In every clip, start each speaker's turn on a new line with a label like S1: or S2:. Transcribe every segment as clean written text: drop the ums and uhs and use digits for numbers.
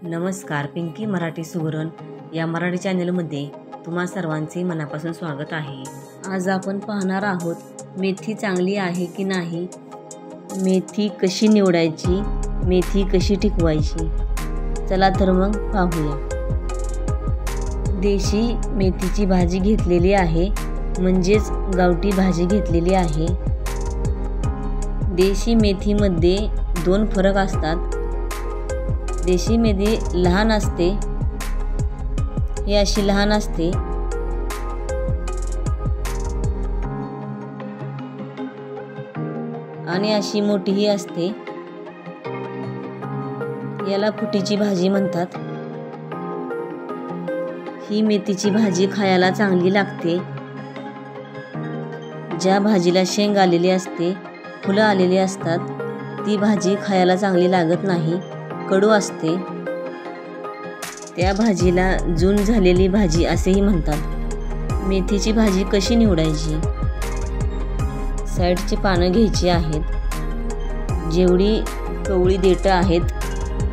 S1: नमस्कार, पिंकी मराठी सुगरण या मराठी चॅनलमध्ये तुम्हा सर्वांचे मनापासून स्वागत आहे। आज आपण पाहणार आहोत मेथी चांगली आहे की नाही, मेथी कशी निवडायची, मेथी कशी टिकवायची। चला तर मग पाहूया। देशी मेथीची भाजी घेतलेली आहे, म्हणजेच गावठी भाजी घेतलेली आहे। देशी मेथीमध्ये दोन फरक असतात। देशी मेथी लहान असते, ही अशी लहान असते, आणि अशी मोठीही असते। याला फुटीची भाजी म्हणतात। ही मेथीची भाजी खायला चांगली लागते। ज्या भाजीला शेंग आलेली असते, फुलं आलेली असतात, ती भाजी खायला चांगली लागत नाही, कडू असते। त्या भाजीला जून झालेली भाजी असेही म्हणतात। मेथीची भाजी कशी निवडायची? साईडची पानं घ्यायची आहेत। जेवढी कवळी देठं आहेत,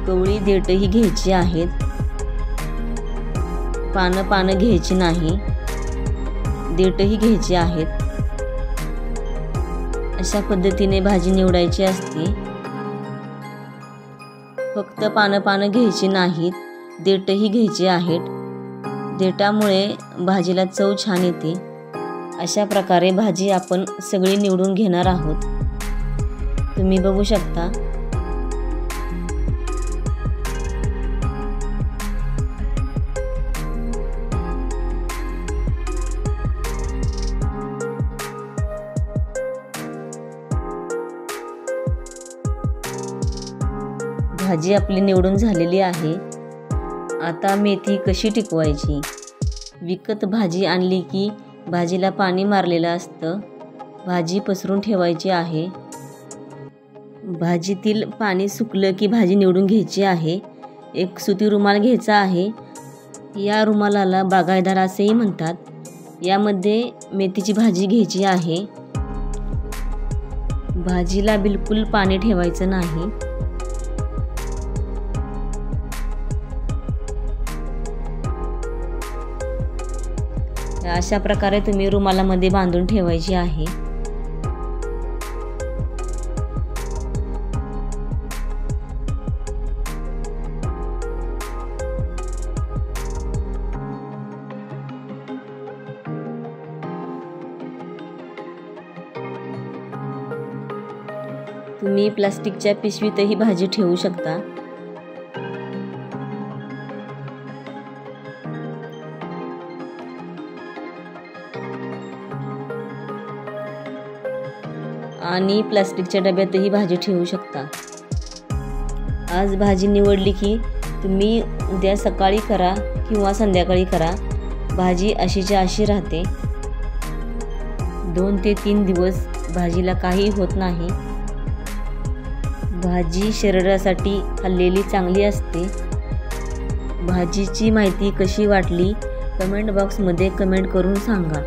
S1: कवळी देठंही घ्यायची आहेत। पानं घ्यायची नाही, देठंही घ्यायची आहेत। अशा पद्धतीने भाजी निवडायची असते। फक्त पानं घ्यायची नाहीत, देठही घ्यायची आहेत। देठामुळे भाजीला चव छान येते। अशा प्रकारे भाजी आपण सगळी निवडून घेणार आहोत। तुम्ही बघू शकता। भाजी आपली निवडून झालेली आहे। आता मेथी कशी टिकवायची? विकत भाजी आणली की भाजीला पाणी मारलेलं असतं। भाजी पसरून ठेवायची आहे। भाजीतील पाणी सुकलं की भाजी निवडून घ्यायची आहे। एक सुती रुमाल घ्यायचा आहे। या रुमालाला बागायदार असेही म्हणतात। यामध्ये मेथीची भाजी घ्यायची आहे। भाजीला बिलकुल पाणी ठेवायचं नाही। अशा प्रकारे तुम्ही रुमालामध्ये बांधून ठेवायची आहे। तुम्ही प्लास्टिकच्या पिशवीतही भाजी ठेवू शकता। आणि प्लास्टिकच्या डब्यातही भाजी ठेवू शकता। आज भाजी निवडली की तुम्ही उद्या सकाळी करा किंवा संध्याकाळी करा, भाजी अशीच्या अशी राहते। 2 ते 3 दिवस भाजीला काही होत नाही। भाजी शरीरासाठी खाल्लेली चांगली असते। भाजीची माहिती कशी वाटली कमेंट बॉक्समध्ये कमेंट करून सांगा।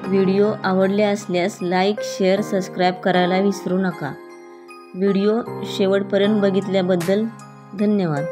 S1: व्हिडिओ आवडले असल्यास लाईक, शेअर, सबस्क्राईब करायला विसरू नका। व्हिडिओ शेवटपर्यंत बघितल्याबद्दल धन्यवाद।